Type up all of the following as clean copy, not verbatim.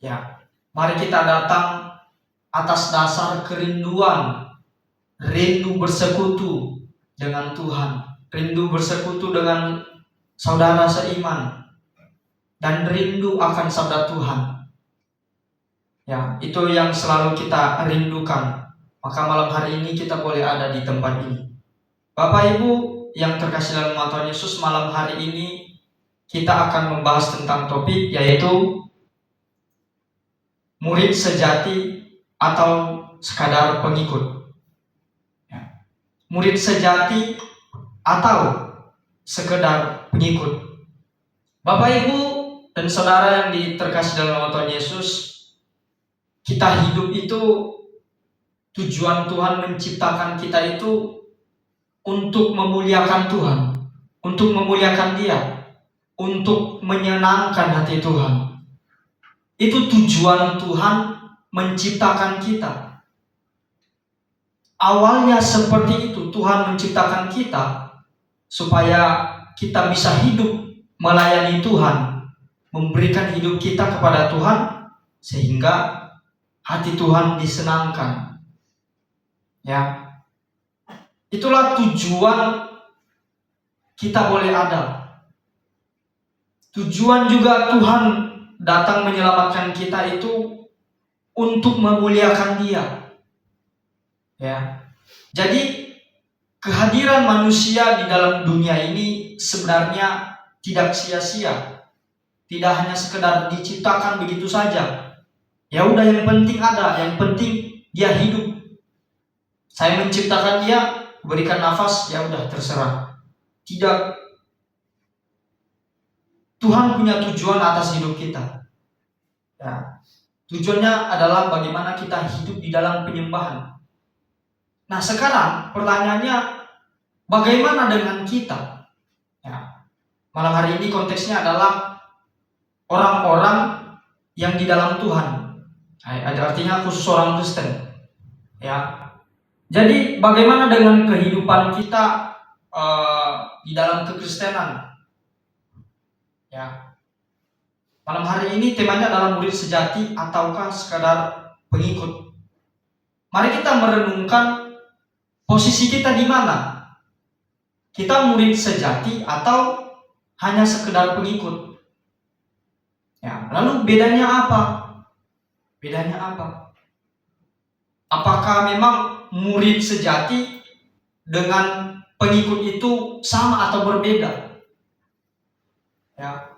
Ya, mari kita datang atas dasar kerinduan, rindu bersekutu dengan Tuhan, rindu bersekutu dengan saudara seiman, dan rindu akan sabda Tuhan. Ya, itu yang selalu kita rindukan. Maka malam hari ini kita boleh ada di tempat ini. Bapak Ibu yang terkasih dalam nama Tuhan Yesus, malam hari ini kita akan membahas tentang topik yaitu murid sejati atau sekadar pengikut. Ya. Murid sejati atau sekedar pengikut. Bapak Ibu dan saudara yang terkasih dalam nama Tuhan Yesus, kita hidup itu, tujuan Tuhan menciptakan kita itu untuk memuliakan Tuhan, untuk memuliakan Dia, untuk menyenangkan hati Tuhan. Itu tujuan Tuhan menciptakan kita. Awalnya seperti itu, Tuhan menciptakan kita supaya kita bisa hidup melayani Tuhan, memberikan hidup kita kepada Tuhan sehingga hati Tuhan disenangkan. Ya. Itulah tujuan kita boleh ada. Tujuan juga Tuhan datang menyelamatkan kita itu untuk memuliakan Dia. Ya. Jadi kehadiran manusia di dalam dunia ini sebenarnya tidak sia-sia. Tidak hanya sekedar diciptakan begitu saja. Ya udah, yang penting ada, yang penting dia hidup. Saya menciptakan dia, berikan nafas, ya udah terserah. Tidak. Tuhan punya tujuan atas hidup kita. Ya. Tujuannya adalah bagaimana kita hidup di dalam penyembahan. Nah, sekarang pertanyaannya, bagaimana dengan kita? Ya. Malam hari ini konteksnya adalah orang-orang yang di dalam Tuhan. Artinya khusus orang Kristen. Ya. Jadi bagaimana dengan kehidupan kita di dalam kekristenan? Ya. Malam hari ini temanya adalah murid sejati ataukah sekadar pengikut. Mari kita merenungkan posisi kita di mana. Kita murid sejati atau hanya sekedar pengikut? Ya, lalu bedanya apa? Bedanya apa? Apakah memang murid sejati dengan pengikut itu sama atau berbeda? Ya.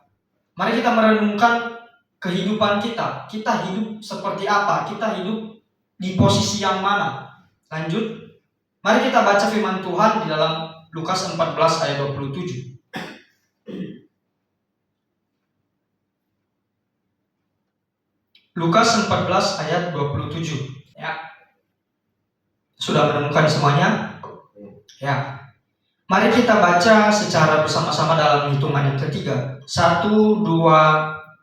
Mari kita merenungkan kehidupan kita. Kita hidup seperti apa? Kita hidup di posisi yang mana? Lanjut. Mari kita baca firman Tuhan di dalam Lukas 14 ayat 27. Lukas 14 ayat 27. Ya. Sudah menemukan semuanya? Ya. Mari kita baca secara bersama-sama dalam hitungan yang ketiga. 1, 2,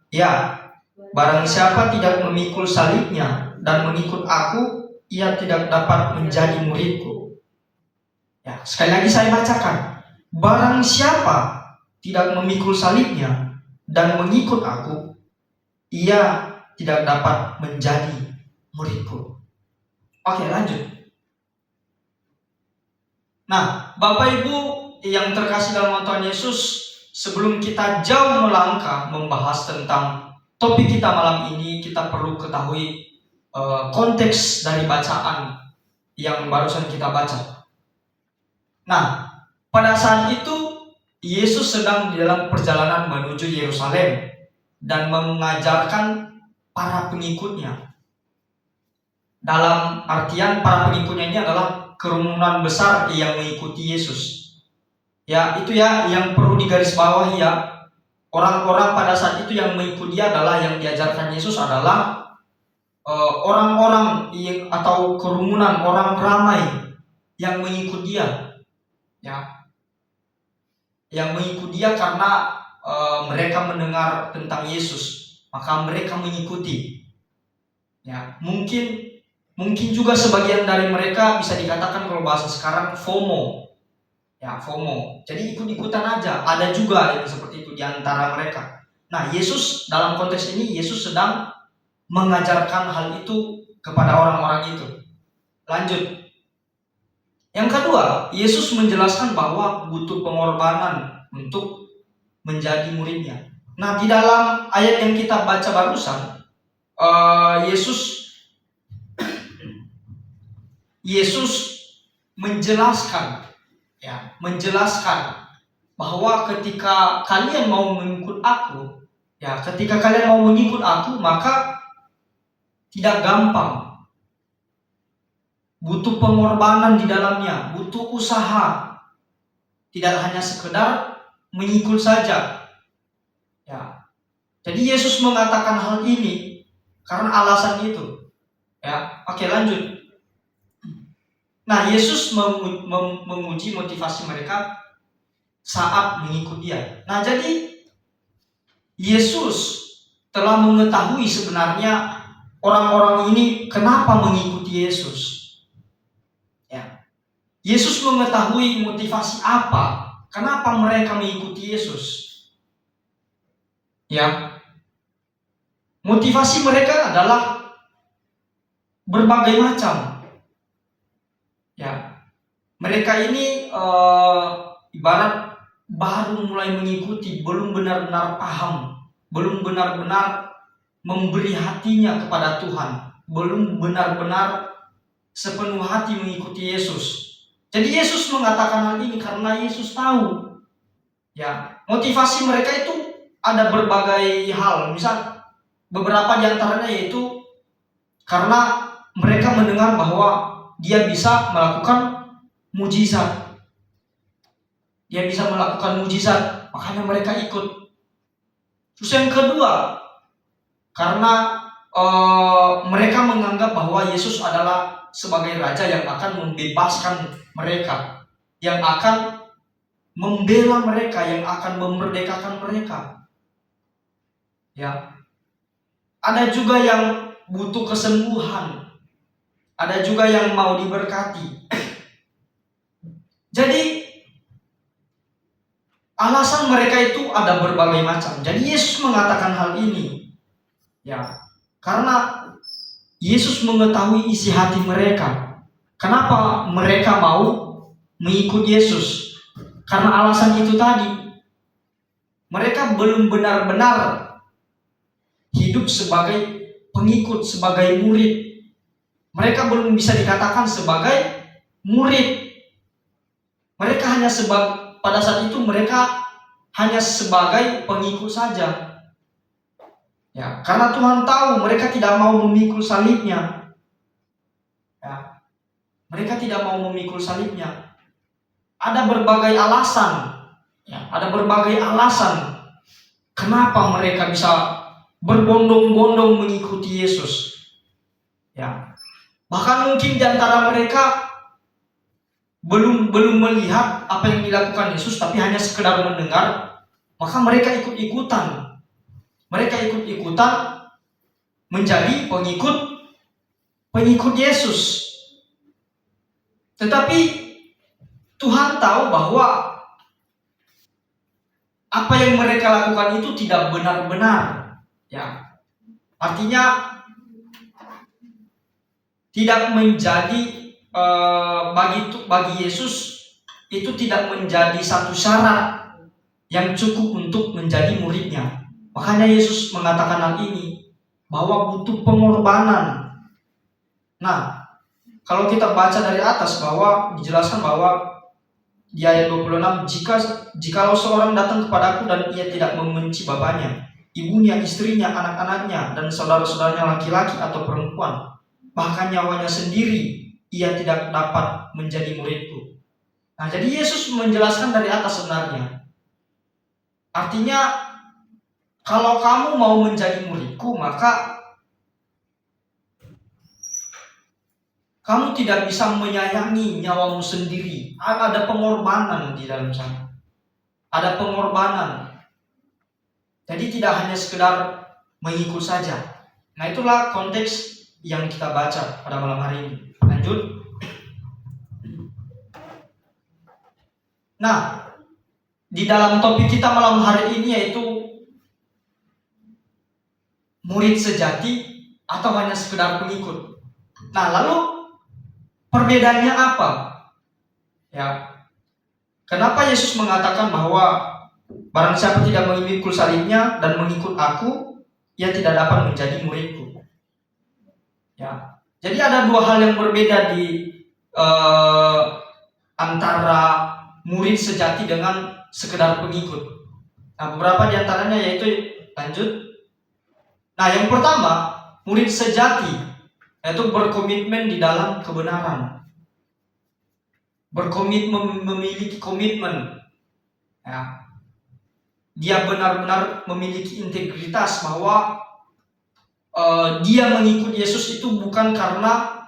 ya. Barang siapa tidak memikul salibnya dan mengikut aku, ia tidak dapat menjadi muridku. Ya, sekali lagi saya bacakan. Barang siapa tidak memikul salibnya dan mengikut aku, ia tidak dapat menjadi muridku. Oke, lanjut. Nah, Bapak Ibu yang terkasih dalam Tuhan Yesus, sebelum kita jauh melangkah membahas tentang topik kita malam ini, kita perlu ketahui konteks dari bacaan yang barusan kita baca. Nah, pada saat itu Yesus sedang di dalam perjalanan menuju Yerusalem dan mengajarkan para pengikutnya. Dalam artian para pengikutnya ini adalah kerumunan besar yang mengikuti Yesus. Ya, itu ya yang perlu digarisbawahi ya. Orang-orang pada saat itu yang mengikuti dia adalah yang diajarkan Yesus adalah orang-orang atau kerumunan orang ramai yang mengikuti dia. Ya. Yang mengikuti dia karena mereka mendengar tentang Yesus, maka mereka mengikuti. Ya, mungkin juga sebagian dari mereka bisa dikatakan kalau bahasa sekarang FOMO. Ya, FOMO. Jadi ikut-ikutan aja. Ada juga yang seperti itu di antara mereka. Nah, Yesus dalam konteks ini Yesus sedang mengajarkan hal itu kepada orang-orang itu. Lanjut. Yang kedua, Yesus menjelaskan bahwa butuh pengorbanan untuk menjadi muridnya. Nah, di dalam ayat yang kita baca barusan, Yesus menjelaskan bahwa ketika kalian mau mengikut aku, maka tidak gampang. Butuh pengorbanan di dalamnya, butuh usaha. Tidak hanya sekedar mengikut saja. Ya. Jadi Yesus mengatakan hal ini karena alasan itu. Ya, oke, lanjut. Nah, Yesus menguji motivasi mereka saat mengikut Dia. Nah, jadi Yesus telah mengetahui sebenarnya orang-orang ini kenapa mengikuti Yesus. Ya. Yesus mengetahui motivasi apa, kenapa mereka mengikuti Yesus. Ya. Motivasi mereka adalah berbagai macam. Ya, mereka ini ibarat baru mulai mengikuti, belum benar-benar paham, belum benar-benar memberi hatinya kepada Tuhan, belum benar-benar sepenuh hati mengikuti Yesus. Jadi Yesus mengatakan hal ini karena Yesus tahu, ya, motivasi mereka itu ada berbagai hal. Misal beberapa di antaranya yaitu karena mereka mendengar bahwa dia bisa melakukan mujizat. Makanya mereka ikut. Terus yang kedua, karena mereka menganggap bahwa Yesus adalah sebagai raja yang akan membebaskan mereka, yang akan membela mereka, yang akan memerdekakan mereka. Ya. Ada juga yang butuh kesembuhan. Ada juga yang mau diberkati. Jadi alasan mereka itu ada berbagai macam. Jadi Yesus mengatakan hal ini, ya, karena Yesus mengetahui isi hati mereka. Kenapa mereka mau mengikut Yesus? Karena alasan itu tadi. Mereka belum benar-benar hidup sebagai pengikut, sebagai murid. Mereka belum bisa dikatakan sebagai murid. Mereka hanya pada saat itu mereka hanya sebagai pengikut saja. Ya, karena Tuhan tahu mereka tidak mau memikul salibnya. Ya, mereka tidak mau memikul salibnya. Ada berbagai alasan. Ya, ada berbagai alasan kenapa mereka bisa berbondong-bondong mengikuti Yesus. Ya. Bahkan mungkin di antara mereka belum melihat apa yang dilakukan Yesus, tapi hanya sekedar mendengar, maka mereka ikut-ikutan. Mereka ikut-ikutan menjadi pengikut Yesus. Tetapi Tuhan tahu bahwa apa yang mereka lakukan itu tidak benar-benar. Ya. Artinya tidak menjadi bagi Yesus itu tidak menjadi satu syarat yang cukup untuk menjadi muridnya. Makanya Yesus mengatakan hal ini, bahwa butuh pengorbanan. Nah, kalau kita baca dari atas bahwa dijelaskan bahwa di ayat 26, jikalau seorang datang kepadaku dan ia tidak membenci bapaknya, ibunya, istrinya, anak-anaknya, dan saudara-saudaranya laki-laki atau perempuan, bahkan nyawanya sendiri, ia tidak dapat menjadi muridku. Nah, jadi Yesus menjelaskan dari atas sebenarnya. Artinya, kalau kamu mau menjadi muridku, maka kamu tidak bisa menyayangi nyawamu sendiri. Ada pengorbanan di dalam sana. Ada pengorbanan. Jadi tidak hanya sekedar mengikut saja. Nah, itulah konteks yang kita baca pada malam hari ini. Lanjut. Nah, di dalam topik kita malam hari ini yaitu murid sejati atau hanya sekedar pengikut. Nah, lalu perbedaannya apa? Ya, kenapa Yesus mengatakan bahwa barang siapa tidak memikul salibnya dan mengikut aku, ia tidak dapat menjadi muridku. Ya, jadi ada dua hal yang berbeda di antara murid sejati dengan sekedar pengikut. Nah, beberapa di antaranya yaitu, lanjut. Nah, yang pertama, murid sejati yaitu berkomitmen di dalam kebenaran. Berkomitmen, memiliki komitmen. Ya. Dia benar-benar memiliki integritas bahwa dia mengikut Yesus itu bukan karena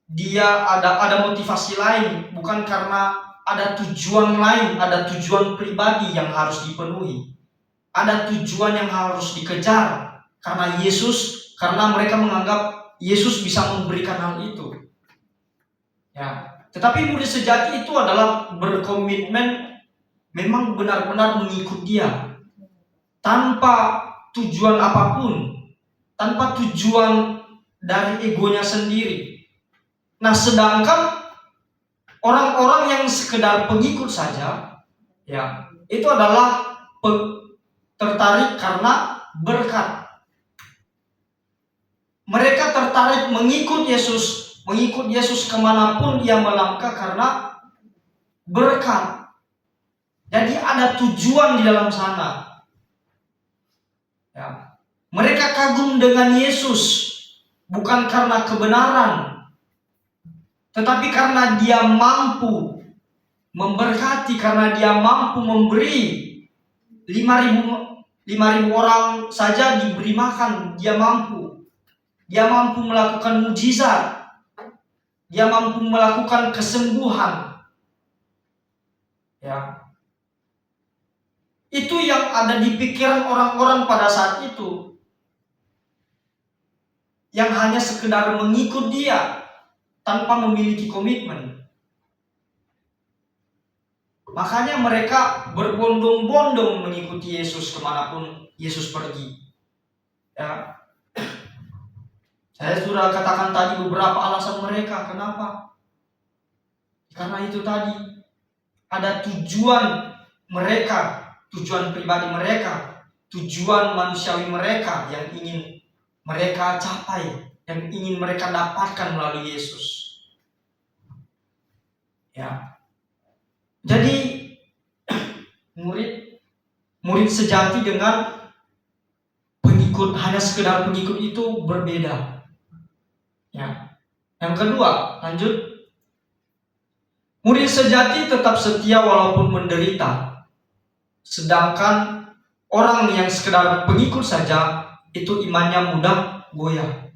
dia ada motivasi lain, bukan karena ada tujuan lain, ada tujuan pribadi yang harus dipenuhi, ada tujuan yang harus dikejar karena mereka menganggap Yesus bisa memberikan hal itu. Ya, tetapi murid sejati itu adalah berkomitmen memang benar-benar mengikut Dia tanpa tujuan apapun, tanpa tujuan dari egonya sendiri. Nah, sedangkan orang-orang yang sekedar pengikut saja, ya, itu adalah tertarik karena berkat. Mereka tertarik mengikut Yesus kemanapun Dia melangkah karena berkat. Jadi ada tujuan di dalam sana. Ya. Mereka kagum dengan Yesus bukan karena kebenaran, tetapi karena Dia mampu memberkati, karena Dia mampu memberi 5.000 orang saja diberi makan. Dia mampu melakukan mujizat. Dia mampu melakukan kesembuhan. Ya. Itu yang ada di pikiran orang-orang pada saat itu, yang hanya sekedar mengikut Dia tanpa memiliki komitmen. Makanya mereka berbondong-bondong mengikuti Yesus kemanapun Yesus pergi. Ya. Saya sudah katakan tadi beberapa alasan mereka. Kenapa? Karena itu tadi, ada tujuan mereka, tujuan pribadi mereka, tujuan manusiawi mereka yang ingin mereka capai, yang ingin mereka dapatkan melalui Yesus. Ya. Jadi murid sejati dengan pengikut, hanya sekedar pengikut itu berbeda. Ya. Yang kedua, lanjut. Murid sejati tetap setia walaupun menderita. Sedangkan orang yang sekedar pengikut saja, itu imannya mudah goyah.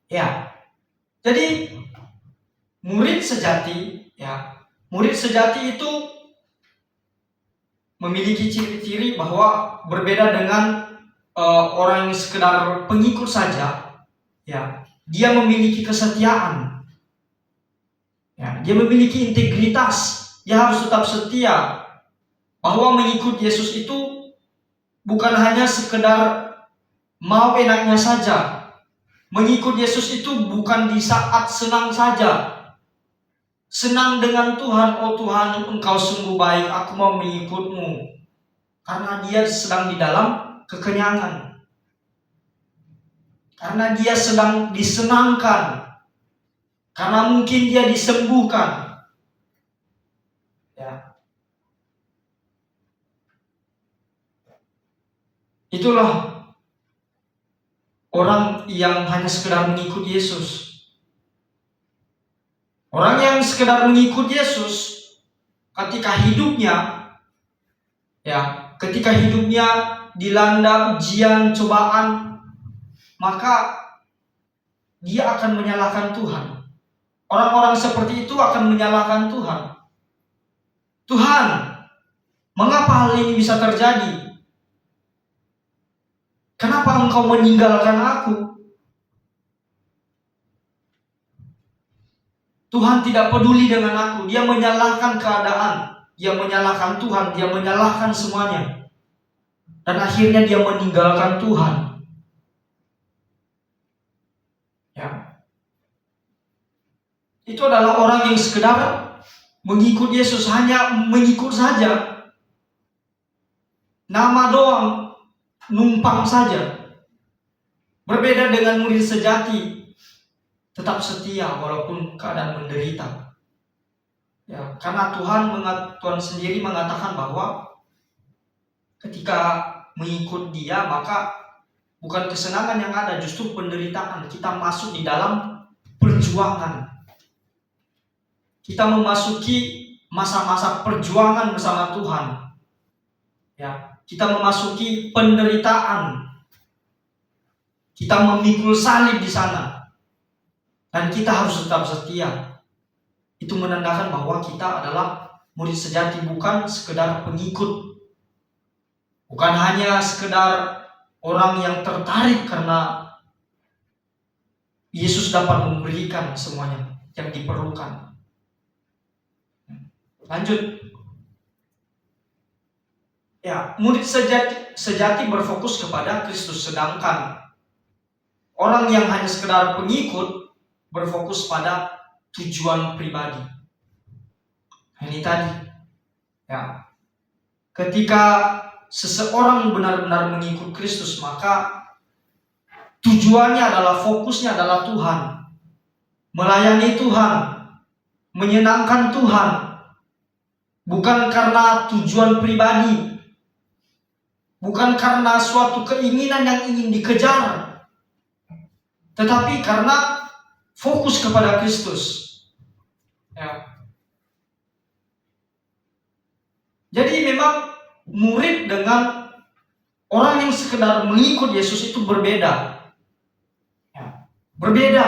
Ya. Jadi murid sejati itu memiliki ciri-ciri bahwa berbeda dengan orang yang sekedar pengikut saja. Ya, dia memiliki kesetiaan. Ya, dia memiliki integritas. Dia harus tetap setia. Bahwa mengikut Yesus itu bukan hanya sekedar mau enaknya saja. Mengikut Yesus itu bukan di saat senang saja. Senang dengan Tuhan, oh Tuhan, Engkau sungguh baik, aku mau mengikut-Mu. Karena dia sedang di dalam kekenyangan. Karena dia sedang disenangkan. Karena mungkin dia disembuhkan. Ya. Itulah orang yang hanya sekedar mengikut Yesus. Orang yang sekedar mengikut Yesus, ketika hidupnya dilanda ujian, cobaan, maka dia akan menyalahkan Tuhan. Orang-orang seperti itu akan menyalahkan Tuhan. Tuhan, mengapa hal ini bisa terjadi? Kenapa Engkau meninggalkan aku? Tuhan tidak peduli dengan aku. Dia menyalahkan keadaan. dia menyalahkan Tuhan, dia menyalahkan semuanya. Dan akhirnya dia meninggalkan Tuhan. Ya. Itu adalah orang yang sekedar mengikut Yesus, hanya mengikut saja. Nama doang, numpang saja. Berbeda dengan murid sejati, tetap setia walaupun keadaan menderita. Ya, karena Tuhan sendiri mengatakan bahwa ketika mengikut Dia, maka bukan kesenangan yang ada, justru penderitaan. Kita masuk di dalam perjuangan. Kita memasuki masa-masa perjuangan bersama Tuhan. Ya, kita memasuki penderitaan. Kita memikul salib di sana. Dan kita harus tetap setia. Itu menandakan bahwa kita adalah murid sejati, bukan sekedar pengikut. Bukan hanya sekedar orang yang tertarik karena Yesus dapat memberikan semuanya yang diperlukan. Lanjut. Ya, murid sejati berfokus kepada Kristus, sedangkan orang yang hanya sekedar pengikut berfokus pada tujuan pribadi. Ini tadi. Ya. Ketika seseorang benar-benar mengikut Kristus, maka tujuannya adalah, fokusnya adalah Tuhan. Melayani Tuhan, menyenangkan Tuhan. Bukan karena tujuan pribadi. Bukan karena suatu keinginan yang ingin dikejar. Tetapi karena fokus kepada Kristus. Ya. Jadi memang murid dengan orang yang sekedar mengikut Yesus itu berbeda. Ya. Berbeda.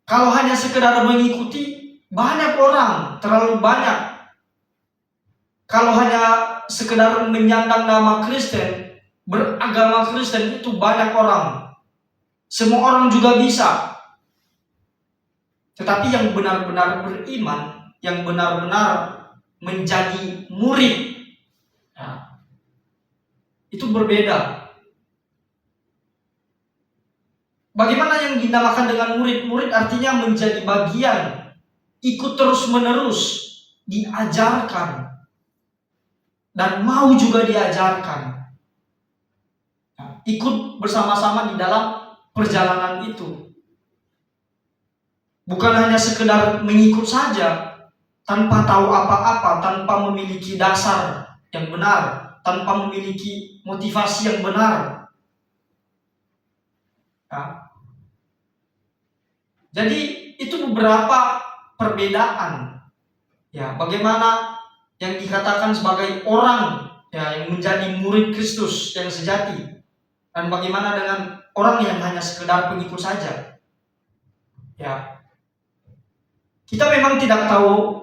Kalau hanya sekedar mengikuti, banyak orang, terlalu banyak. Kalau hanya sekedar menyandang nama Kristen, beragama Kristen, itu banyak orang. Semua orang juga bisa. Tetapi yang benar-benar beriman, yang benar-benar menjadi murid, ya, itu berbeda. Bagaimana yang dinamakan dengan murid? Murid artinya menjadi bagian, ikut terus-menerus, diajarkan, dan mau juga diajarkan. Ikut bersama-sama di dalam perjalanan itu. Bukan hanya sekedar mengikut saja, tanpa tahu apa-apa, tanpa memiliki dasar yang benar, tanpa memiliki motivasi yang benar. Ya. Jadi itu beberapa perbedaan. Ya, bagaimana yang dikatakan sebagai orang, ya, yang menjadi murid Kristus yang sejati, dan bagaimana dengan orang yang hanya sekedar pengikut saja. Ya, kita memang tidak tahu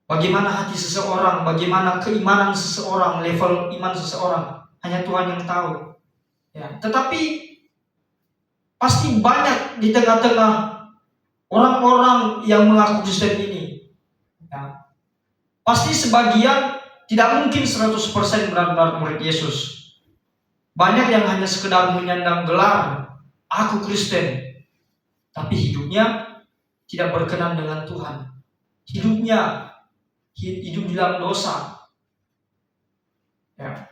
bagaimana hati seseorang, bagaimana keimanan seseorang, level iman seseorang, hanya Tuhan yang tahu. Ya, tetapi pasti banyak di tengah-tengah orang-orang yang mengaku Kristen ini. Ya, pasti sebagian, tidak mungkin 100% benar-benar murid Yesus. Banyak yang hanya sekedar menyandang gelar, aku Kristen, tapi hidupnya tidak berkenan dengan Tuhan. Hidupnya hidup di dalam dosa. Ya.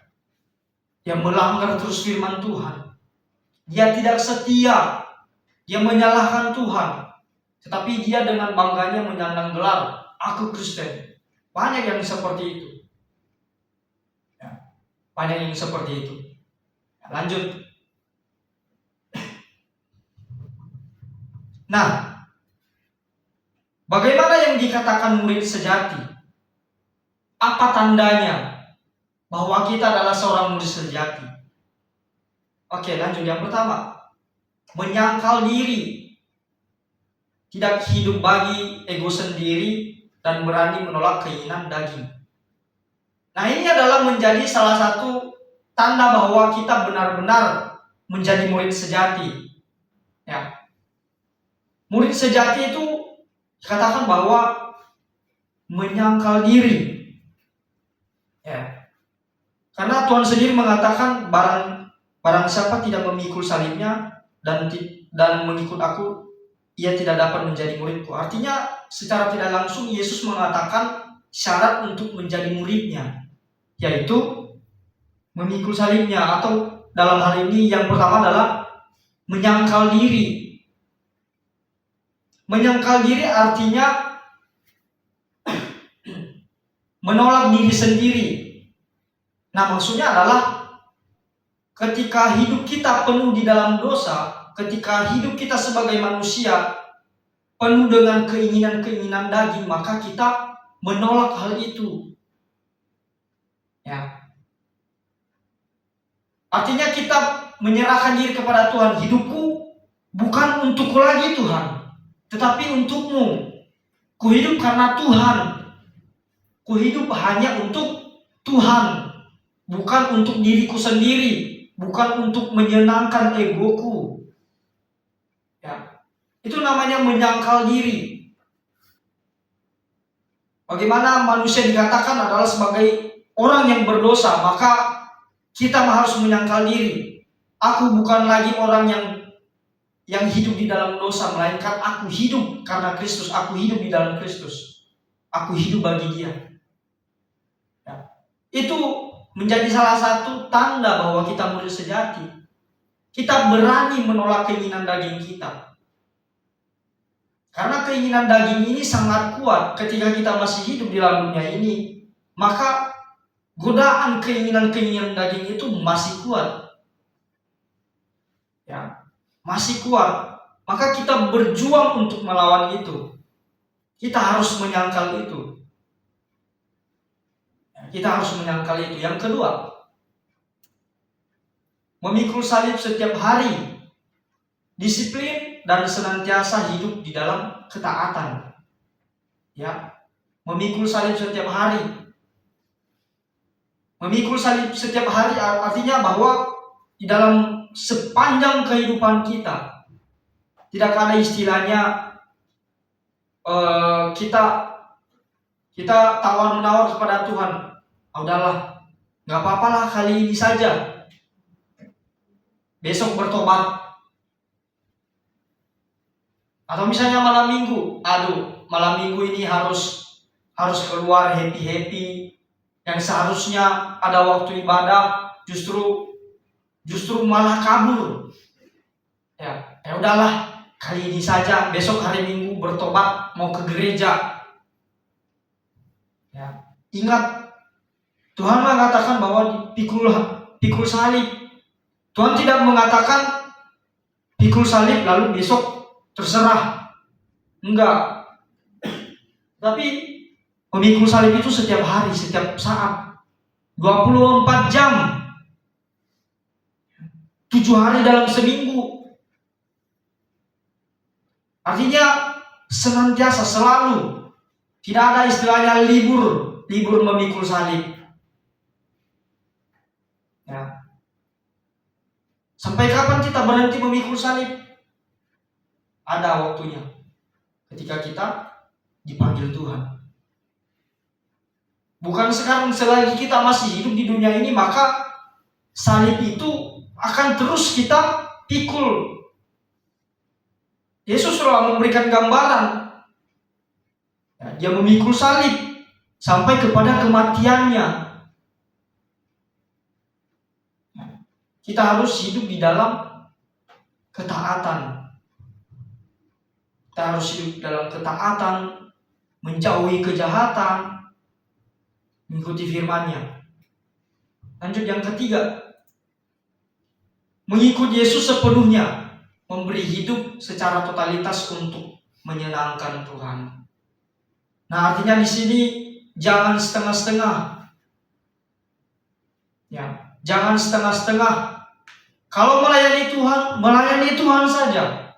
Yang melanggar terus firman Tuhan. Dia tidak setia. Dia menyalahkan Tuhan. Tetapi dia dengan bangganya menyandang gelar, aku Kristen. Banyak yang seperti itu. Ya. Banyak yang seperti itu. Lanjut. Nah, bagaimana yang dikatakan murid sejati? Apa tandanya bahwa kita adalah seorang murid sejati? Oke, lanjut. Yang pertama, menyangkal diri, tidak hidup bagi ego sendiri, dan berani menolak keinginan daging. Nah, ini adalah menjadi salah satu tanda bahwa kita benar-benar menjadi murid sejati. Ya. Murid sejati itu Dikatakan bahwa menyangkal diri. Ya. Karena Tuhan sendiri mengatakan barang siapa tidak memikul salibnya dan mengikut aku, ia tidak dapat menjadi muridku. Artinya secara tidak langsung Yesus mengatakan syarat untuk menjadi muridnya, yaitu memikul salibnya, atau dalam hal ini yang pertama adalah menyangkal diri. Menyangkal diri artinya menolak diri sendiri. Nah, maksudnya adalah ketika hidup kita penuh di dalam dosa, ketika hidup kita sebagai manusia penuh dengan keinginan-keinginan daging, maka kita menolak hal itu. Ya. Artinya kita menyerahkan diri kepada Tuhan. Hidupku bukan untukku lagi Tuhan, tetapi untukmu. Kuhidup karena Tuhan. Kuhidup hanya untuk Tuhan, bukan untuk diriku sendiri, bukan untuk menyenangkan egoku. Ya. Itu namanya menyangkal diri. Bagaimana manusia dikatakan adalah sebagai orang yang berdosa, maka kita harus menyangkal diri. Aku bukan lagi orang yang hidup di dalam dosa, melainkan aku hidup karena Kristus. Aku hidup di dalam Kristus. Aku hidup bagi Dia. Ya. Itu menjadi salah satu tanda bahwa kita murid sejati. Kita berani menolak keinginan daging kita. Karena keinginan daging ini sangat kuat ketika kita masih hidup di dalam dunia ini. Maka godaan keinginan-keinginan daging itu masih kuat. Ya, masih kuat. Maka kita berjuang untuk melawan itu. Kita harus menyangkal itu. Kita harus menyangkal itu. Yang kedua, memikul salib setiap hari, disiplin dan senantiasa hidup di dalam ketaatan. Ya, memikul salib setiap hari. Memikul salib setiap hari artinya bahwa di dalam sepanjang kehidupan kita tidak ada istilahnya kita tawar-menawar kepada Tuhan. Udahlah, nggak apa-apa lah kali ini saja. Besok bertobat. Atau misalnya malam minggu, malam minggu ini harus keluar happy. Yang seharusnya ada waktu ibadah justru malah kabur. Ya udahlah, kali ini saja, besok hari Minggu bertobat mau ke gereja. Ya, ingat Tuhan mengatakan bahwa pikul salib. Tuhan tidak mengatakan pikul salib lalu besok terserah. Enggak. Tapi memikul salib itu setiap hari, setiap saat. 24 jam. 7 hari dalam seminggu. Artinya senantiasa, selalu. Tidak ada istilahnya libur memikul salib. Ya. Sampai kapan kita berhenti memikul salib? Ada waktunya. Ketika kita dipanggil Tuhan. Bukan sekarang selagi kita masih hidup di dunia ini, maka salib itu akan terus kita pikul. Yesus telah memberikan gambaran. Ya, dia memikul salib sampai kepada kematiannya. Kita harus hidup di dalam ketaatan. Kita harus hidup dalam ketaatan, menjauhi kejahatan, mengikuti firman-Nya. Lanjut yang ketiga, mengikut Yesus sepenuhnya, memberi hidup secara totalitas untuk menyenangkan Tuhan. Nah, artinya di sini jangan setengah-setengah. Ya, jangan setengah-setengah. Kalau melayani Tuhan saja.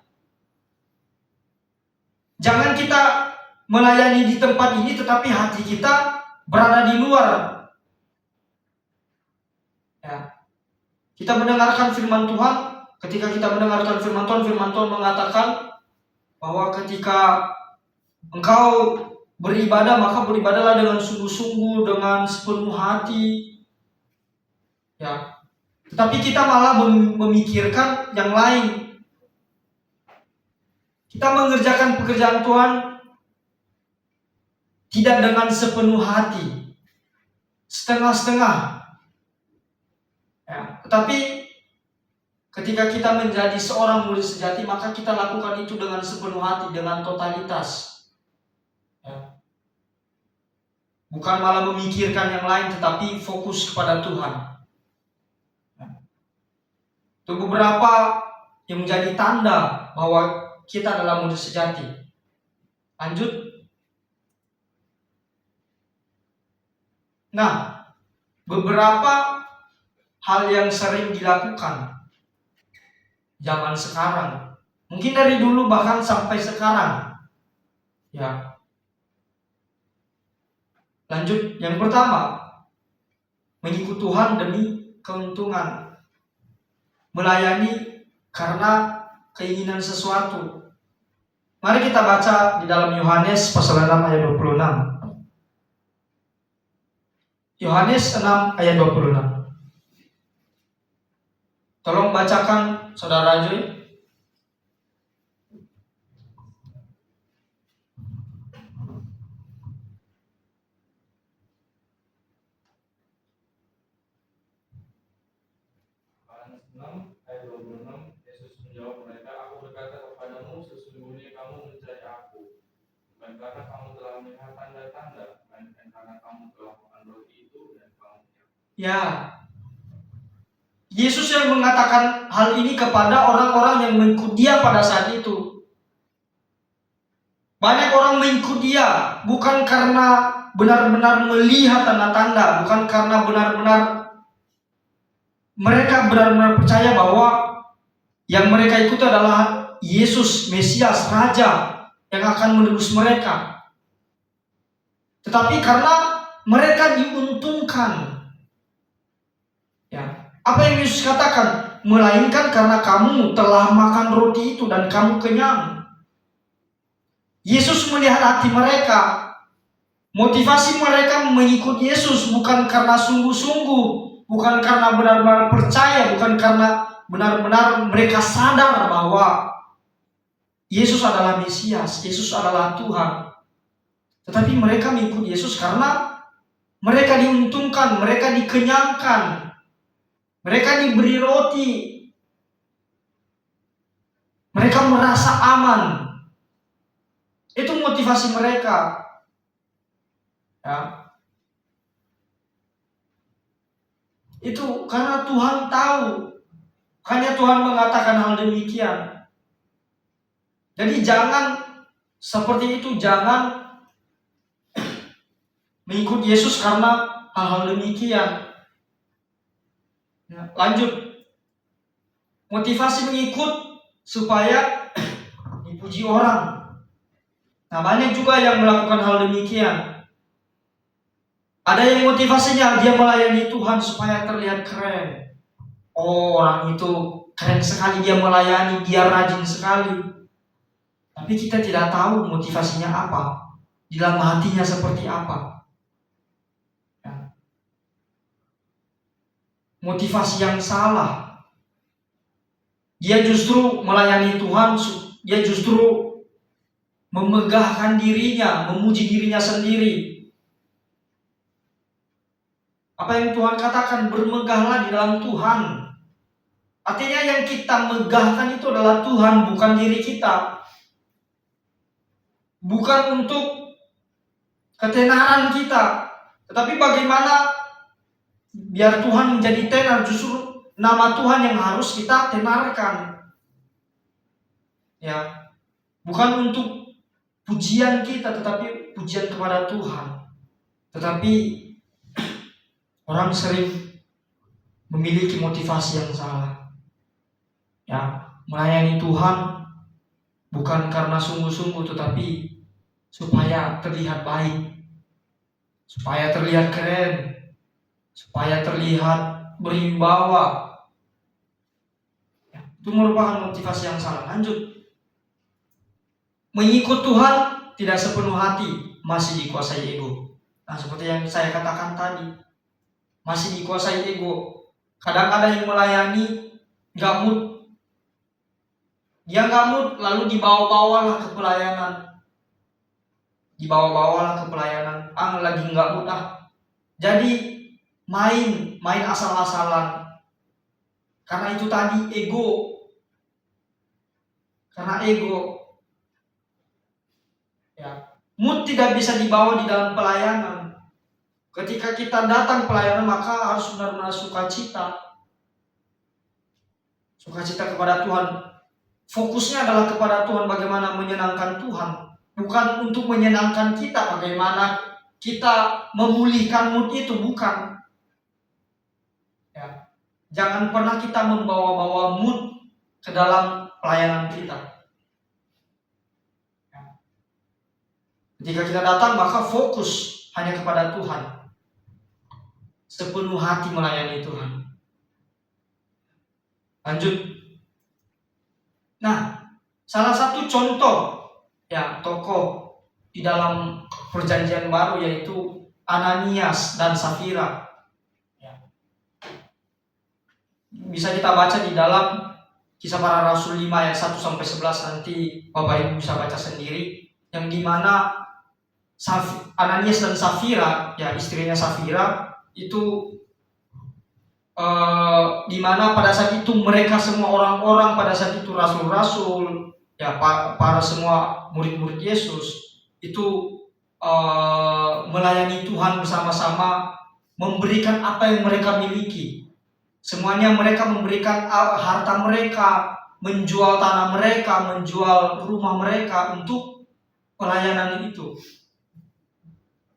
Jangan kita melayani di tempat ini tetapi hati kita berada di luar. Ya. Kita mendengarkan firman Tuhan, ketika kita mendengarkan firman Tuhan mengatakan bahwa ketika Engkau beribadah, maka beribadahlah dengan sungguh-sungguh, dengan sepenuh hati. Ya. Tetapi kita malah memikirkan yang lain. Kita mengerjakan pekerjaan Tuhan tidak dengan sepenuh hati, setengah-setengah. Ya. Tetapi ketika kita menjadi seorang murid sejati, maka kita lakukan itu dengan sepenuh hati, dengan totalitas. Ya. Bukan malah memikirkan yang lain, tetapi fokus kepada Tuhan. Ya. Itu beberapa yang menjadi tanda bahwa kita adalah murid sejati. Lanjut. Nah, beberapa hal yang sering dilakukan zaman sekarang, mungkin dari dulu bahkan sampai sekarang. Ya. Lanjut, yang pertama, mengikut Tuhan demi keuntungan, melayani karena keinginan sesuatu. Mari kita baca di dalam Yohanes pasal 6 ayat 26. Yohanes 6 ayat 26. Tolong bacakan Saudara Joy. Ayat 26, Yesus menjawab mereka, "Aku berkata kepadamu, sesungguhnya kamu mencari aku, bukan karena kamu telah melihat tanda-tanda, melainkan karena kamu telah makan roti itu dan kamu kenyang." Ya, Yesus yang mengatakan hal ini kepada orang-orang yang mengikut Dia pada saat itu. Banyak orang mengikut Dia bukan karena benar-benar melihat tanda-tanda, bukan karena benar-benar mereka benar-benar percaya bahwa yang mereka ikuti adalah Yesus, Mesias, Raja yang akan menebus mereka. Tetapi karena mereka diuntungkan. Ya, apa yang Yesus katakan? Melainkan karena kamu telah makan roti itu dan kamu kenyang. Yesus melihat hati mereka. Motivasi mereka mengikut Yesus bukan karena sungguh-sungguh, bukan karena benar-benar percaya, bukan karena benar-benar mereka sadar bahwa Yesus adalah Mesias, Yesus adalah Tuhan. Tetapi mereka mengikut Yesus karena mereka diuntungkan, mereka dikenyangkan, mereka diberi roti, mereka merasa aman. Itu motivasi mereka. Ya. Itu karena Tuhan tahu. Hanya Tuhan mengatakan hal demikian. Jadi jangan seperti itu, jangan mengikut Yesus karena hal-hal demikian. Ya, lanjut. Motivasi mengikut supaya dipuji orang. Nah, banyak juga yang melakukan hal demikian. Ada yang motivasinya dia melayani Tuhan supaya terlihat keren. Oh, orang itu keren sekali dia melayani, dia rajin sekali. Tapi kita tidak tahu motivasinya apa, di dalam hatinya seperti apa. Ya. Motivasi yang salah. Dia justru melayani Tuhan, dia justru memegahkan dirinya, memuji dirinya sendiri. Apa yang Tuhan katakan, bermegahlah di dalam Tuhan. Artinya yang kita megahkan itu adalah Tuhan, bukan diri kita. Bukan untuk ketenaran kita, tetapi bagaimana biar Tuhan menjadi tenar, justru nama Tuhan yang harus kita tenarkan. Ya, bukan untuk pujian kita, tetapi pujian kepada Tuhan. Tetapi orang sering memiliki motivasi yang salah. Ya, melayani Tuhan bukan karena sungguh-sungguh, tetapi supaya terlihat baik, supaya terlihat keren, supaya terlihat berwibawa. Ya, itu merupakan motivasi yang salah. Lanjut. Mengikut Tuhan tidak sepenuh hati, masih dikuasai ego. Nah, seperti yang saya katakan tadi, masih dikuasai ego. Kadang ada yang melayani nggak mood, dia nggak mood, lalu dibawa-bawalah ke pelayanan, lagi nggak mood jadi main asal-asalan. Karena itu tadi ego. Ya, mood tidak bisa dibawa di dalam pelayanan. Ketika kita datang pelayanan, maka harus benar-benar sukacita kepada Tuhan. Fokusnya adalah kepada Tuhan, bagaimana menyenangkan Tuhan, bukan untuk menyenangkan kita, bagaimana kita memulihkan mood itu, bukan. Ya, jangan pernah kita membawa-bawa mood ke dalam pelayanan kita. Ya. Ketika kita datang, maka fokus hanya kepada Tuhan, sepenuh hati melayani Tuhan. Lanjut. Nah, salah satu contoh ya tokoh di dalam Perjanjian Baru yaitu Ananias dan Safira. Ya. Bisa kita baca di dalam Kisah Para Rasul 5 ayat 1 sampai 11, nanti Bapak Ibu bisa baca sendiri, yang dimana Ananias dan Safira, ya istrinya Safira itu dimana pada saat itu mereka semua orang-orang pada saat itu rasul-rasul, ya para semua murid-murid Yesus itu melayani Tuhan bersama-sama, memberikan apa yang mereka miliki. Semuanya mereka memberikan harta mereka, menjual tanah mereka, menjual rumah mereka untuk pelayanan itu.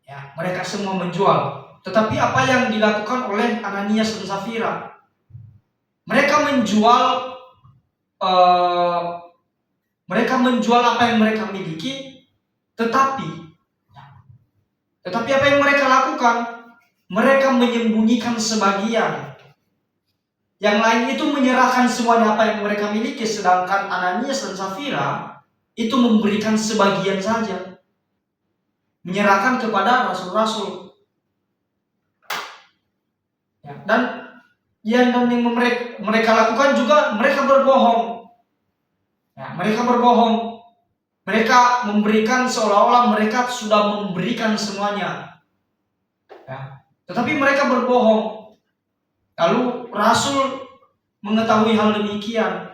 Ya, mereka semua menjual. Tetapi apa yang dilakukan oleh Ananias dan Safira? Mereka menjual apa yang mereka miliki, tetapi apa yang mereka lakukan? Mereka menyembunyikan sebagian. Yang lain itu menyerahkan semuanya apa yang mereka miliki, sedangkan Ananias dan Safira itu memberikan sebagian saja, menyerahkan kepada rasul-rasul. Ya, dan yang mereka lakukan juga, mereka berbohong. Ya, mereka berbohong. Mereka memberikan seolah-olah mereka sudah memberikan semuanya. Ya, tetapi mereka berbohong. Lalu Rasul mengetahui hal demikian.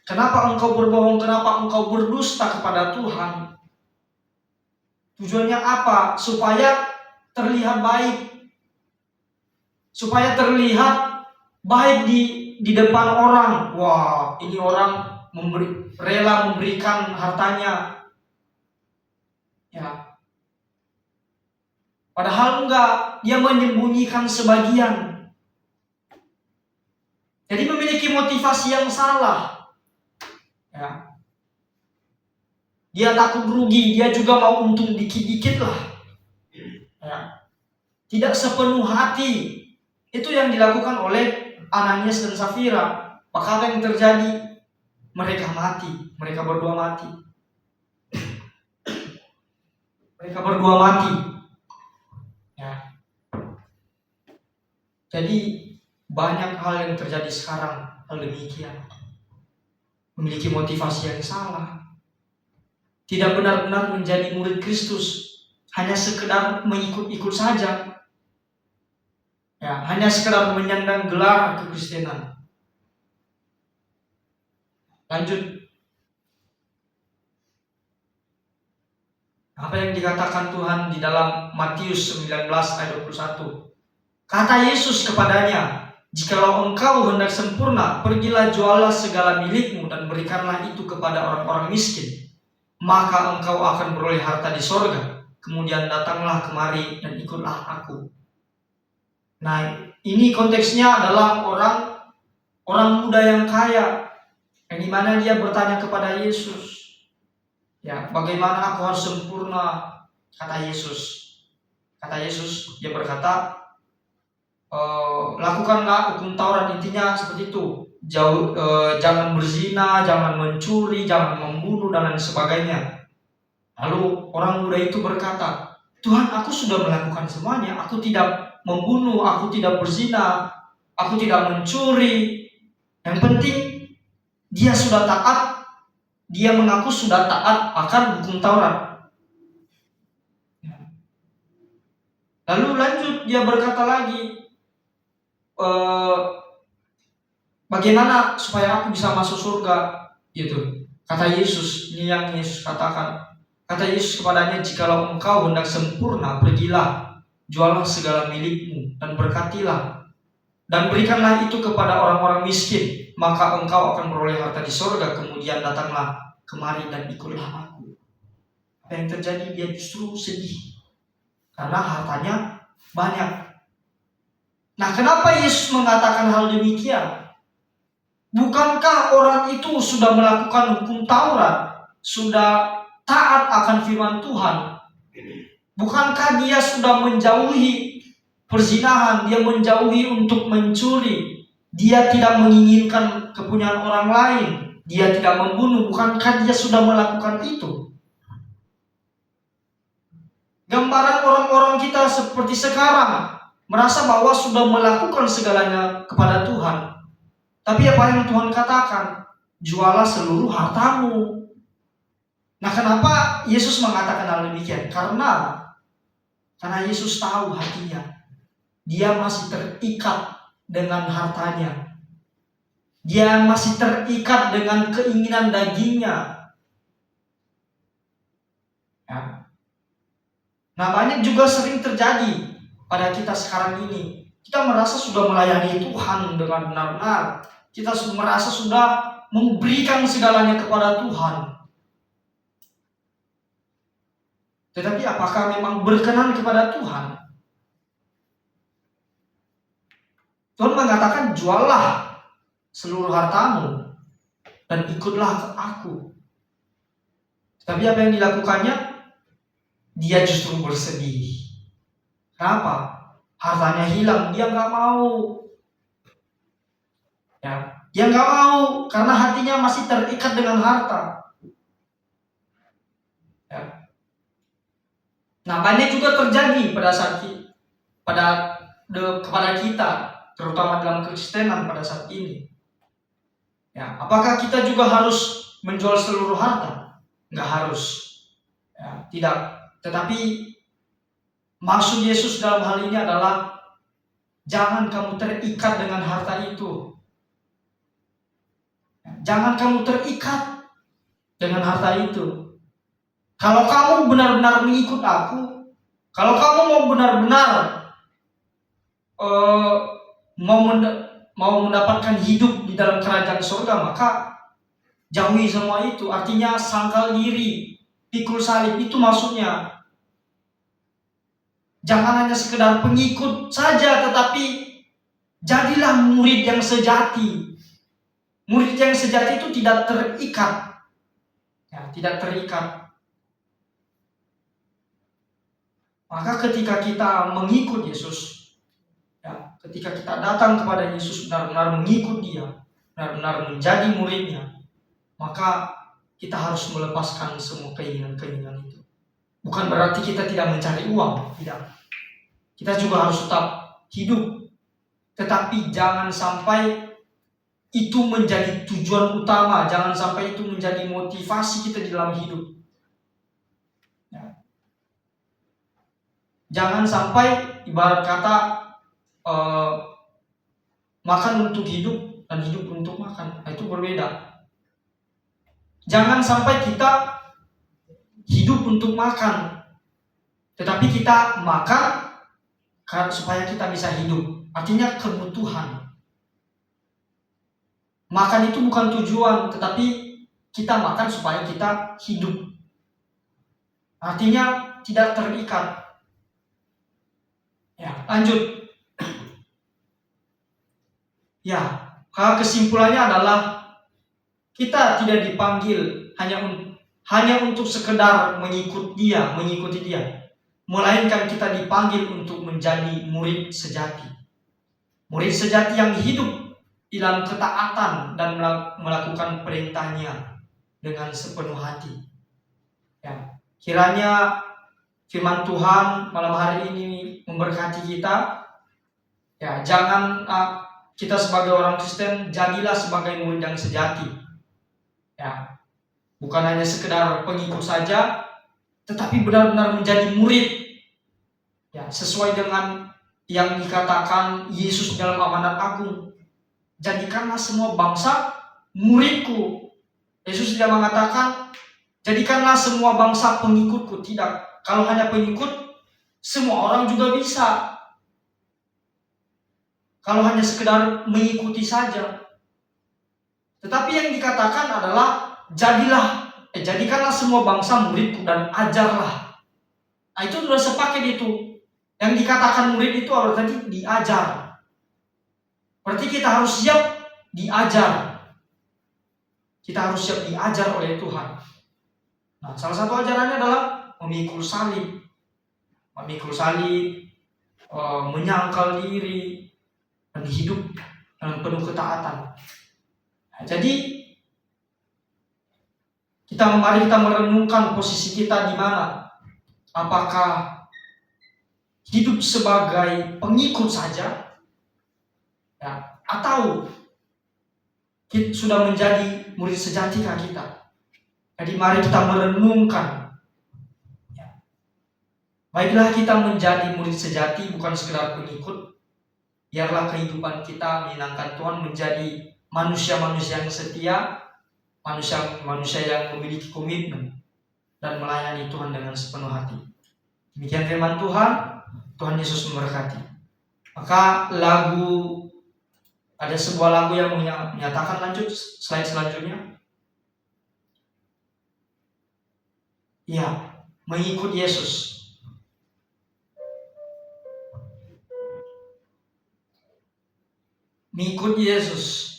Kenapa engkau berbohong? Kenapa engkau berdusta kepada Tuhan? Tujuannya apa? Supaya terlihat baik. Supaya terlihat baik di depan orang. Wah, ini orang rela memberikan hartanya. Ya. Padahal enggak, dia menyembunyikan sebagian. Jadi memiliki motivasi yang salah. Ya. Dia takut rugi, dia juga mau untung dikit-dikit lah. Ya. Tidak sepenuh hati. Itu yang dilakukan oleh Ananias dan Safira. Maka apa yang terjadi? Mereka mati. Mereka berdua mati. Mereka berdua mati. Ya. Jadi banyak hal yang terjadi sekarang, hal demikian. Memiliki motivasi yang salah. Tidak benar-benar menjadi murid Kristus, hanya sekedar mengikut-ikut saja. Ya, hanya sekedar menyandang gelar kekristenan. Lanjut. Apa yang dikatakan Tuhan di dalam Matius 19 ayat 21? Kata Yesus kepadanya, "Jikalau engkau hendak sempurna, pergilah jualah segala milikmu dan berikanlah itu kepada orang-orang miskin. Maka engkau akan beroleh harta di sorga. Kemudian datanglah kemari dan ikutlah aku." Nah, ini konteksnya adalah orang muda yang kaya, yang dimana dia bertanya kepada Yesus, ya, bagaimana aku harus sempurna? Kata Yesus, dia berkata, lakukanlah hukum Taurat, intinya seperti itu. Jangan berzina, jangan mencuri, jangan membunuh dan lain sebagainya. Lalu orang muda itu berkata, Tuhan, aku sudah melakukan semuanya. Aku tidak membunuh, aku tidak berzina, aku tidak mencuri. Yang penting dia sudah taat, dia mengaku sudah taat akan hukum Taurat. Lalu lanjut dia berkata lagi, bagaimana supaya aku bisa masuk surga? Gitu. Kata Yesus, ini yang Yesus katakan. Kata Yesus kepadanya, jikalau engkau hendak sempurna, pergilah, jualah segala milikmu, dan berkatilah, dan berikanlah itu kepada orang-orang miskin, maka engkau akan beroleh harta di surga. Kemudian datanglah kemari dan ikutlah aku. Apa yang terjadi? Dia justru sedih, karena hartanya banyak. Nah, kenapa Yesus mengatakan hal demikian? Bukankah orang itu sudah melakukan hukum Taurat, sudah taat akan firman Tuhan? Bukankah dia sudah menjauhi perzinahan, dia menjauhi untuk mencuri, dia tidak menginginkan kepunyaan orang lain, dia tidak membunuh? Bukankah dia sudah melakukan itu? Gambaran orang-orang kita seperti sekarang, merasa bahwa sudah melakukan segalanya kepada Tuhan. Tapi apa yang Tuhan katakan? Jualah seluruh hartamu. Nah, kenapa Yesus mengatakan hal demikian? Karena Yesus tahu hatinya. Dia masih terikat dengan hartanya. Dia masih terikat dengan keinginan dagingnya. Ya. Nah, banyak juga sering terjadi pada kita sekarang ini. Kita merasa sudah melayani Tuhan dengan benar-benar. Kita merasa sudah memberikan segalanya kepada Tuhan. Tetapi apakah memang berkenan kepada Tuhan? Tuhan mengatakan, juallah seluruh hartamu dan ikutlah ke aku. Tapi apa yang dilakukannya? Dia justru bersedih. Kenapa? Hartanya hilang, dia nggak mau. Ya, dia nggak mau karena hatinya masih terikat dengan harta. Ya. Nah, banyak juga terjadi kepada kita, terutama dalam Kristenan pada saat ini. Ya, apakah kita juga harus menjual seluruh harta? Nggak harus. Ya, tidak. Tetapi maksud Yesus dalam hal ini adalah jangan kamu terikat dengan harta itu. Jangan kamu terikat dengan harta itu. Kalau kamu benar-benar mengikut aku, kalau kamu mau benar-benar mau mendapatkan hidup di dalam kerajaan surga, maka jauhi semua itu. Artinya sangkal diri, pikul salib, itu maksudnya. Jangan hanya sekedar pengikut saja, tetapi jadilah murid yang sejati. Murid yang sejati itu tidak terikat. Ya, tidak terikat. Maka ketika kita mengikut Yesus, ya, ketika kita datang kepada Yesus, benar-benar mengikut Dia, benar-benar menjadi muridnya, maka kita harus melepaskan semua keinginan-keinginan itu. Bukan berarti kita tidak mencari uang, tidak. Kita juga harus tetap hidup. Tetapi jangan sampai itu menjadi tujuan utama, jangan sampai itu menjadi motivasi kita di dalam hidup. Ya. Jangan sampai ibarat kata makan untuk hidup dan hidup untuk makan. Nah, itu berbeda. Jangan sampai kita hidup untuk makan, tetapi kita makan supaya kita bisa hidup. Artinya kebutuhan. Makan itu bukan tujuan, tetapi kita makan supaya kita hidup. Artinya tidak terikat. Ya, lanjut. Ya, kesimpulannya adalah kita tidak dipanggil hanya untuk sekedar mengikuti Dia, melainkan kita dipanggil untuk menjadi murid sejati. Murid sejati yang hidup di dalam ketaatan dan melakukan perintahnya dengan sepenuh hati. Ya. Kiranya firman Tuhan malam hari ini memberkati kita. Ya, jangan kita sebagai orang Kristen jadilah sebagai murid yang sejati. Ya, bukan hanya sekedar pengikut saja, tetapi benar-benar menjadi murid. Ya, sesuai dengan yang dikatakan Yesus dalam amanat agung. Jadikanlah semua bangsa muridku. Yesus tidak mengatakan jadikanlah semua bangsa pengikutku. Tidak. Kalau hanya pengikut, semua orang juga bisa. Kalau hanya sekedar mengikuti saja. Tetapi yang dikatakan adalah jadikanlah semua bangsa muridku dan ajarlah. Nah, itu sudah sepaket itu. Yang dikatakan murid itu adalah tadi diajar. Berarti kita harus siap diajar. Kita harus siap diajar oleh Tuhan. Nah, salah satu ajarannya adalah memikul salib. Memikul salib, menyangkal diri, dan hidup dalam penuh ketaatan. Nah, jadi mari kita merenungkan posisi kita di mana. Apakah hidup sebagai pengikut saja, ya, atau kita sudah menjadi murid sejatikah kita? Jadi mari kita merenungkan. Ya. Baiklah kita menjadi murid sejati, bukan sekedar pengikut. Biarlah kehidupan kita menyenangkan Tuhan, menjadi manusia-manusia yang setia, manusia yang memiliki komitmen dan melayani Tuhan dengan sepenuh hati. Demikian firman Tuhan. Tuhan Yesus memberkati. Maka ada sebuah lagu yang menyatakan, lanjut slide selanjutnya. Ya, mengikut Yesus. Mengikut Yesus,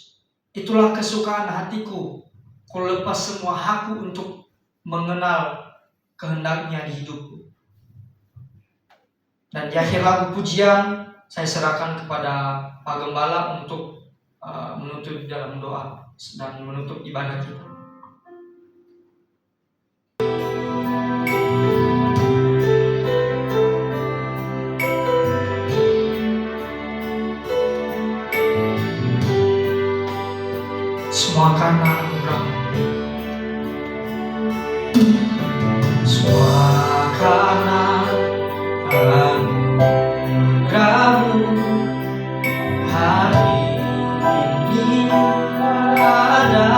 itulah kesukaan hatiku. Ku lepas semua hakku untuk mengenal kehendaknya di hidupku. Dan di akhir lagu pujian, saya serahkan kepada Pak Gembala untuk menutup dalam doa dan menutup ibadah kita. Semua karena anugerah-Mu. Semua karena anugerah-Mu hari ini ada.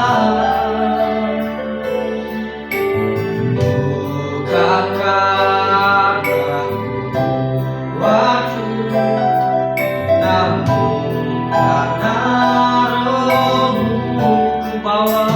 Bukan karena waktu, namun karena Roh-Mu ku bawa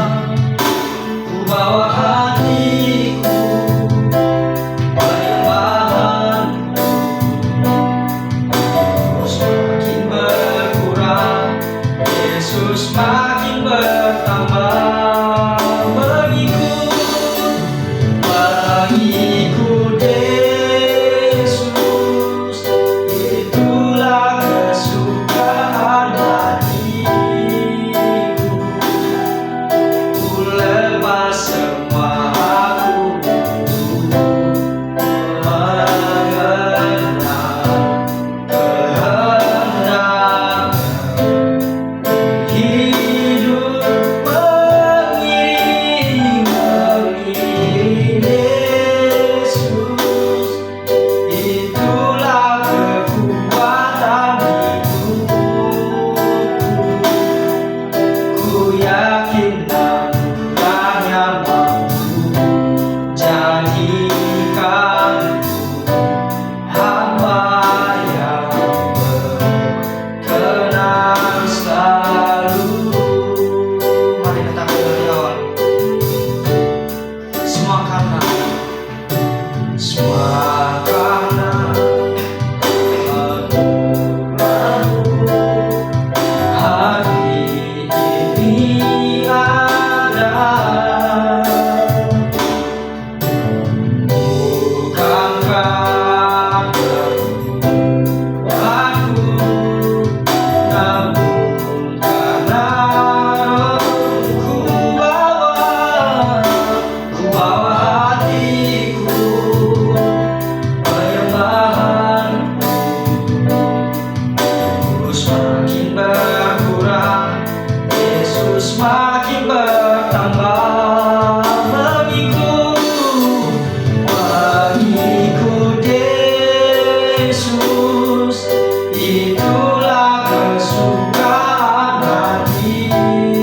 Yesus, itulah kesukaan hatiku.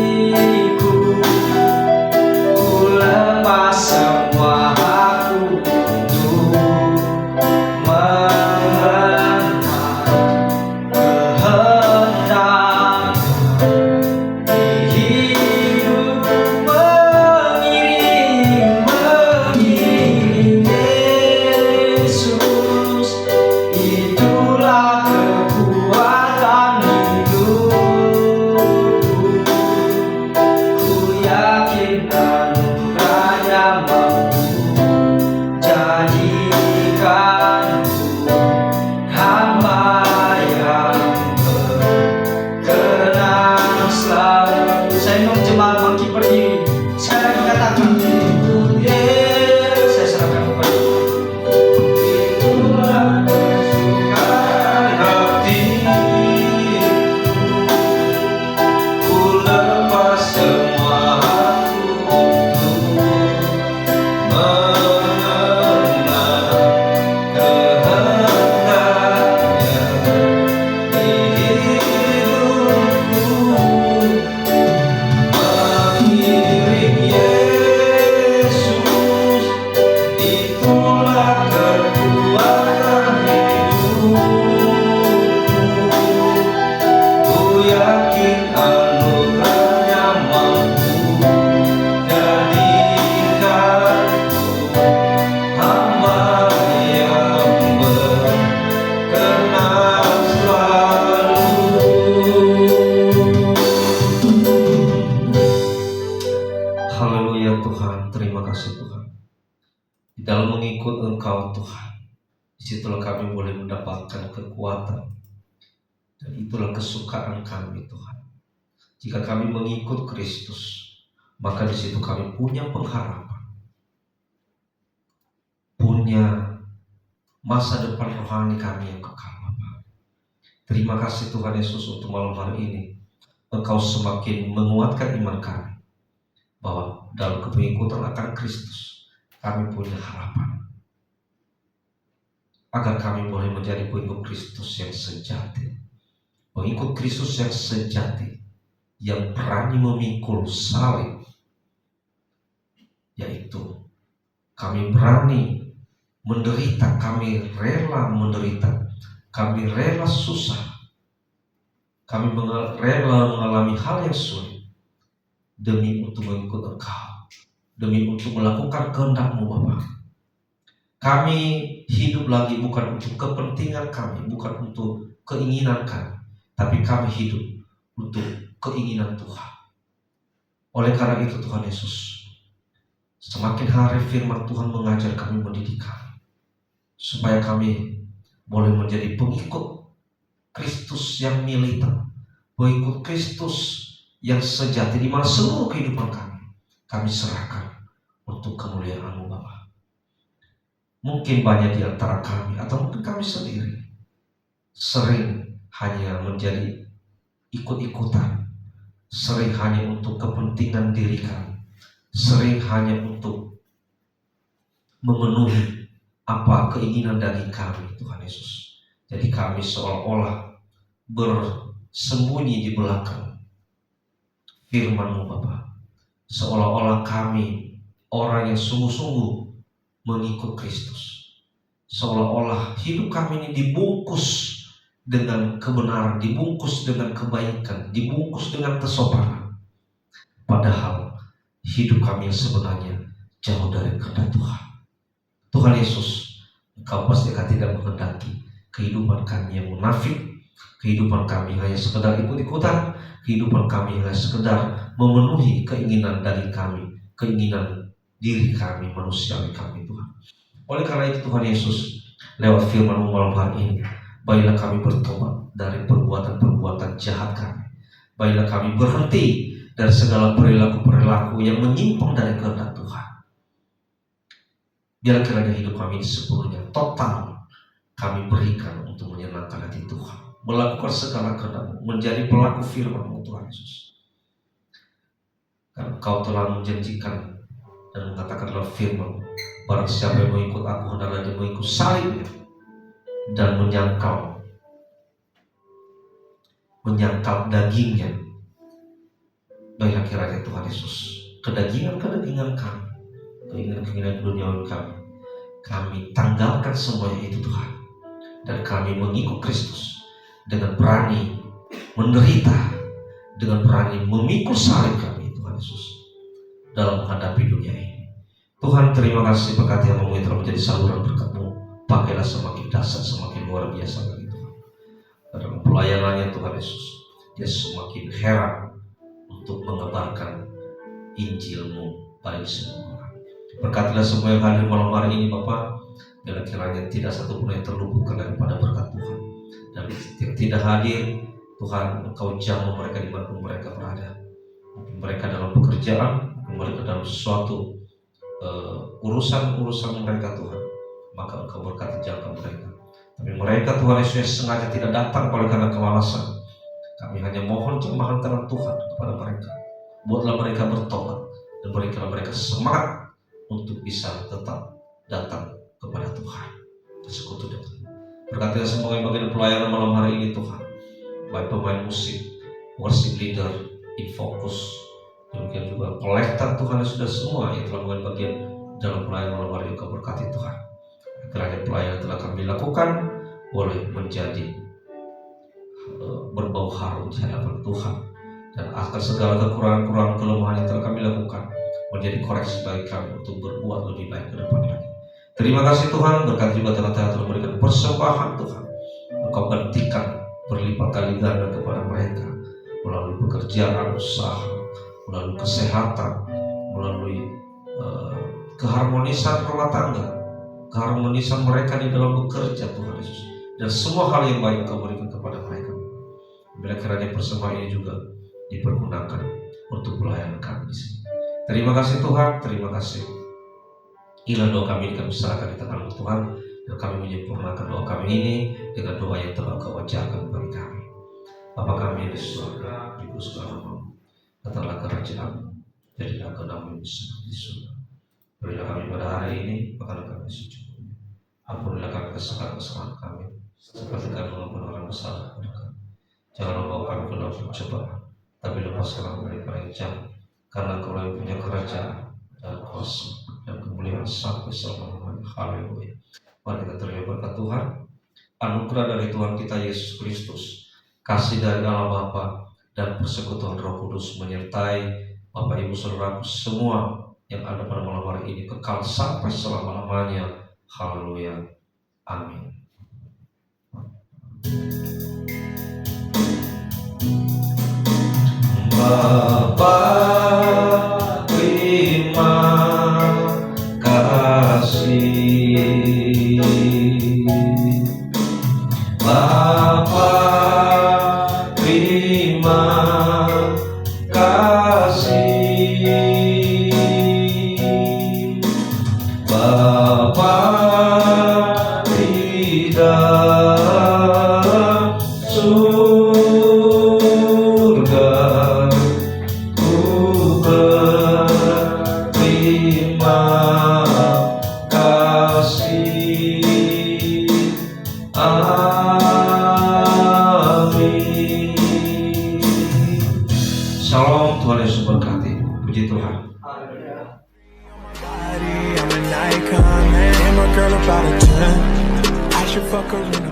Ku lepas semua hakku untuk mengenal kehendak di hidup, mengiring Yesus, itulah kekuatan hidupku. Ku yakin anugerahnya mampu jadikanku hamba yang berkenan selalu. Saya mau jemaat bangkit berdiri. Sekarang dikatakan, saya serahkan kepada Tuhan. Itulah kesukaan hatiku. Ku lepas semua hakku untuk mengenal kehendaknya di hidupku, mengiring Yesus, itulah kekuatan hidupku. Ku yakin anugerahnya mampu jadikanku hamba yang berkenan selalu. Haleluya Tuhan, terima kasih Tuhan. Di dalam mengikut Engkau Tuhan, disitulah kami boleh mendapatkan kekuatan. Dan itulah kesukaan kami Tuhan. Jika kami mengikut Kristus, maka di situ kami punya pengharapan, punya masa depan rohani kami yang kekal Bapa. Terima kasih Tuhan Yesus untuk malam hari ini. Engkau semakin menguatkan iman kami bahwa dalam pengikutan akan Kristus kami punya harapan, agar kami boleh menjadi pengikut Kristus yang sejati. Pengikut Kristus yang sejati, yang berani memikul salib, yaitu kami berani menderita, kami rela menderita, kami rela susah, kami rela mengalami hal yang sulit demi untuk mengikut Engkau, demi untuk melakukan kehendak-Mu Bapa. Kami hidup lagi bukan untuk kepentingan kami, bukan untuk keinginan kami, tapi kami hidup untuk keinginan Tuhan. Oleh karena itu Tuhan Yesus, semakin hari firman Tuhan mengajar kami, mendidik kami, supaya kami boleh menjadi pengikut Kristus yang militan, pengikut Kristus yang sejati, di mana seluruh kehidupan kami serahkan untuk kemuliaan-Mu Bapa. Mungkin banyak di antara kami, atau mungkin kami sendiri, sering hanya menjadi ikut-ikutan, sering hanya untuk kepentingan diri kami, sering hanya untuk memenuhi apa keinginan daging kami Tuhan Yesus. Jadi kami seolah-olah bersembunyi di belakang firman-Mu Bapa, seolah-olah kami orang yang sungguh-sungguh mengikut Kristus, seolah-olah hidup kami ini dibungkus dengan kebenaran, dibungkus dengan kebaikan, dibungkus dengan kesopanan, padahal hidup kami sebenarnya jauh dari kehendak Tuhan. Tuhan Yesus, Engkau pasti akan tidak menghendaki kehidupan kami yang munafik, kehidupan kami hanya sekedar ikut-ikutan, kehidupan kami hanya sekedar memenuhi keinginan dari kami, keinginan diri kami, manusiawi kami Tuhan. Oleh karena itu Tuhan Yesus, lewat firman-Mu malam hari ini, baiklah kami bertobat dari perbuatan-perbuatan jahat kami. Baiklah kami berhenti dari segala perilaku-perilaku yang menyimpang dari kehendak Tuhan. Biar kiranya hidup kami sepenuhnya total kami berikan untuk menyenangkan hati Tuhan, melakukan segala kehendak-Mu, menjadi pelaku firman-Mu Tuhan Yesus. Karena Engkau telah menjanjikan dan mengatakan dalam firman, barang siapa yang mengikut aku hendaklah dia mengikut salibnya dan menyangkal dagingnya. Baiklah kiranya Tuhan Yesus, kedagingan kami, keinginan duniawi kami tanggalkan semuanya itu Tuhan, dan kami mengikut Kristus dengan berani menderita, dengan berani memikul salib kami Tuhan Yesus dalam menghadapi dunia ini. Tuhan, terima kasih berkat yang telah menjadi saluran berkat-Mu. Pakailah semakin dahsyat, semakin luar biasa lagi Tuhan. Dalam pelayanannya Tuhan Yesus, dia semakin heran untuk mengabarkan Injil-Mu bagi semua orang. Berkatilah semua yang hadir malam hari ini Bapa, bila kiranya tidak satu pun yang terluputkan daripada berkat Tuhan. Dan yang tidak hadir Tuhan, Engkau jamah mereka di mana mereka berada. Mungkin mereka dalam pekerjaan, mungkin mereka dalam sesuatu urusan mereka Tuhan, maka Engkau berkati jaga mereka. Tapi mereka Tuhan Yesus sengaja tidak datang oleh karena kemalasan. Kami hanya mohon jemahan tangan Tuhan kepada mereka. Buatlah mereka bertobat dan berikanlah mereka semangat untuk bisa tetap datang kepada Tuhan, bersekutu dengan Tuhan. Berkatilah semua yang bagian pelayanan malam hari ini Tuhan, baik pemain musik, worship leader, infocus, demikian juga kolektor Tuhan, sudah semua yang telah mengambil bagian dalam pelayanan malam hari ini. Kau berkati Tuhan. Kiranya pelayanan telah kami lakukan boleh menjadi berbau harum di hadapan Tuhan, dan akan segala kekurangan kelemahan yang telah kami lakukan menjadi koreksi bagi kami untuk berbuat lebih baik ke depan lagi. Terima kasih Tuhan, berkat juga telah memberikan persembahan Tuhan. Engkau gantikan berlipat kali ganda kepada mereka melalui pekerjaan, usaha, melalui kesehatan, melalui keharmonisan rumah tangga, keharmonisan mereka di dalam bekerja Tuhan Yesus, dan semua hal yang baik Engkau berikan kepada mereka. Bila kiranya persembahan ini juga dipergunakan untuk pelayanan kami di sini. Terima kasih Tuhan, terima kasih. Inilah doa kami serahkan di tangan Tuhan, dan kami menyempurnakan doa kami ini dengan doa yang telah Kau ajarkan bagi kami. Bapa kami di surga, dikuduskanlah namamu, datanglah kerajaan-Mu, jadilah kehendak-Mu seperti di surga. Berilah kami pada hari ini makanan kami secukupnya. Ampunilah kami kesalahan kami, seperti kami mengampuni orang bersalah kepada kami. Jangan membawa kami ke dalam pencobaan, tapi lepaskanlah kami dari yang jahat, karena Kau yang punya kerajaan dan kuasa dan kemuliaan sampai selama-lamanya. Haleluya. Mari kita terima berkat Tuhan. Anugerah dari Tuhan kita Yesus Kristus, kasih dari Allah Bapa, dan persekutuan Roh Kudus menyertai Bapak Ibu Saudaraku semua yang ada pada malam hari ini kekal sampai selama-lamanya. Haleluya. Amin. Bapa, terima kasih. Bapa, terima kasih. Bapa di dalam surga, ku berterima kasih. Amin. Shalom, Tuhan Yesus berkati. Puji Tuhan. I'm an icon, man. I'm a girl about a 10. I should fuck her in a